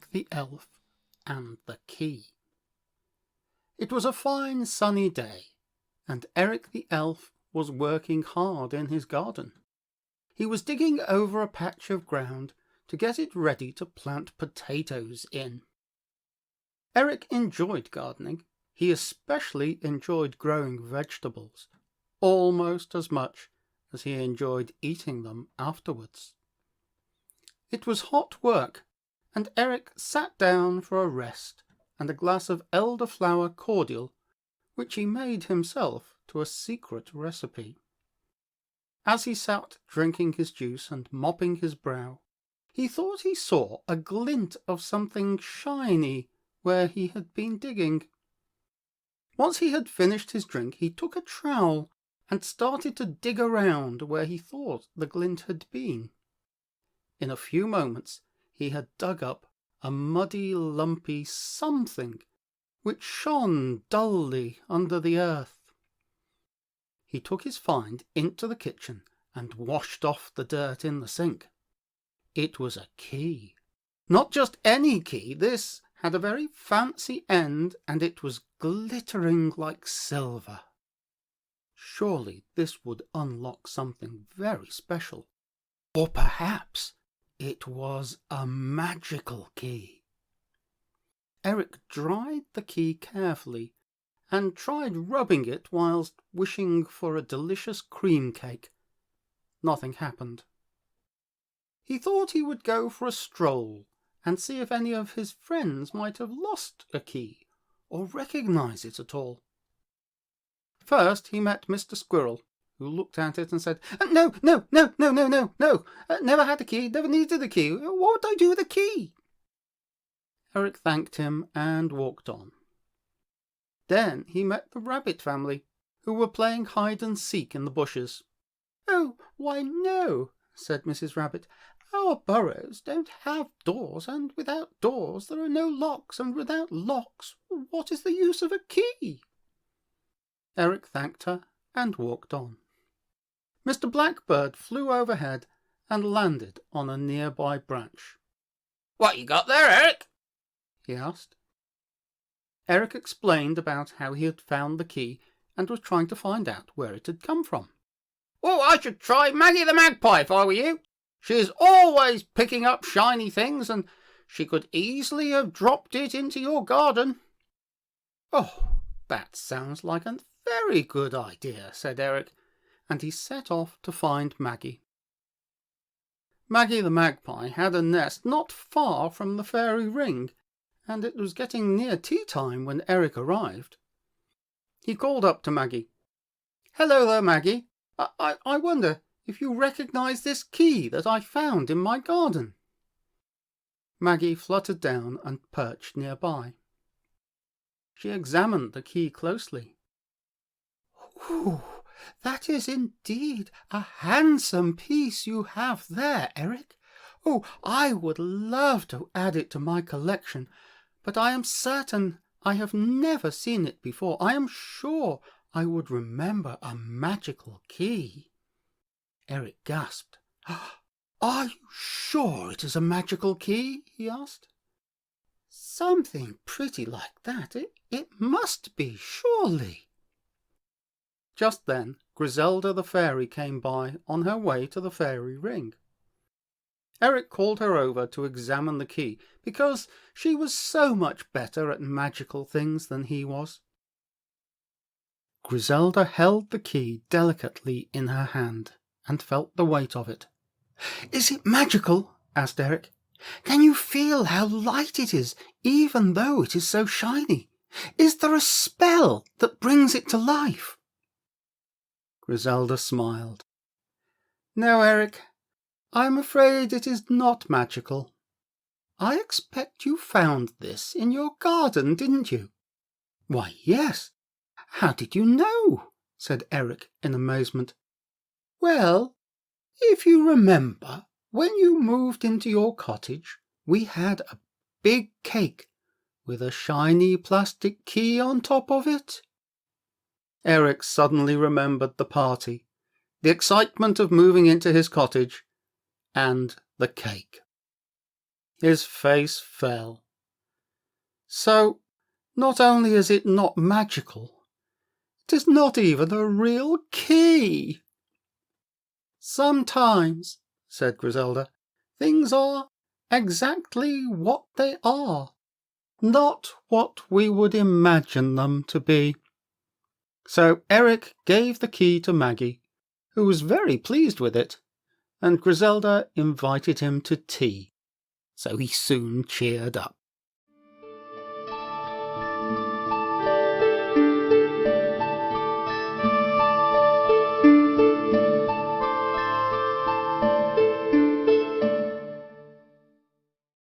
Eric the Elf and the Key. It was a fine sunny day, and Eric the Elf was working hard in his garden. He was digging over a patch of ground to get it ready to plant potatoes in. Eric enjoyed gardening. He especially enjoyed growing vegetables, almost as much as he enjoyed eating them afterwards. It was hot work, and Eric sat down for a rest and a glass of elderflower cordial, which he made himself to a secret recipe. As he sat drinking his juice and mopping his brow, he thought he saw a glint of something shiny where he had been digging. Once he had finished his drink, he took a trowel and started to dig around where he thought the glint had been. In a few moments he had dug up a muddy, lumpy something which shone dully under the earth. He took his find into the kitchen and washed off the dirt in the sink. It was a key. Not just any key. This had a very fancy end, and it was glittering like silver. Surely this would unlock something very special. Or perhaps it was a magical key. Eric dried the key carefully and tried rubbing it whilst wishing for a delicious cream cake. Nothing happened. He thought he would go for a stroll and see if any of his friends might have lost a key or recognise it at all. First he met Mr. Squirrel, who looked at it and said, No, never had a key, never needed a key. What would I do with a key? Eric thanked him and walked on. Then he met the rabbit family, who were playing hide-and-seek in the bushes. Oh, why no, said Mrs. Rabbit. Our burrows don't have doors, and without doors there are no locks, and without locks, what is the use of a key? Eric thanked her and walked on. Mr. Blackbird flew overhead and landed on a nearby branch. What you got there, Eric? He asked. Eric explained about how he had found the key and was trying to find out where it had come from. Oh, I should try Maggie the Magpie if I were you. She is always picking up shiny things, and she could easily have dropped it into your garden. Oh, that sounds like a very good idea, said Eric, and he set off to find Maggie. Maggie the Magpie had a nest not far from the fairy ring, and it was getting near tea time when Eric arrived. He called up to Maggie. Hello there, Maggie. I wonder if you recognise this key that I found in my garden. Maggie fluttered down and perched nearby. She examined the key closely. Ooh, that is indeed a handsome piece you have there, Eric. Oh, I would love to add it to my collection, but I am certain I have never seen it before. I am sure I would remember a magical key. Eric gasped. Are you sure it is a magical key? He asked. Something pretty like that. It must be, surely. Just then, Griselda the fairy came by on her way to the fairy ring. Eric called her over to examine the key, because she was so much better at magical things than he was. Griselda held the key delicately in her hand and felt the weight of it. Is it magical? Asked Eric. Can you feel how light it is, even though it is so shiny? Is there a spell that brings it to life? Griselda smiled. No, Eric, I am afraid it is not magical. I expect you found this in your garden, didn't you? Why, yes. How did you know? Said Eric in amazement. Well, if you remember, when you moved into your cottage, we had a big cake with a shiny plastic key on top of it. Eric suddenly remembered the party, the excitement of moving into his cottage, and the cake. His face fell. So, not only is it not magical, it is not even a real key. Sometimes, said Griselda, things are exactly what they are, not what we would imagine them to be. So Eric gave the key to Maggie, who was very pleased with it, and Griselda invited him to tea, so he soon cheered up.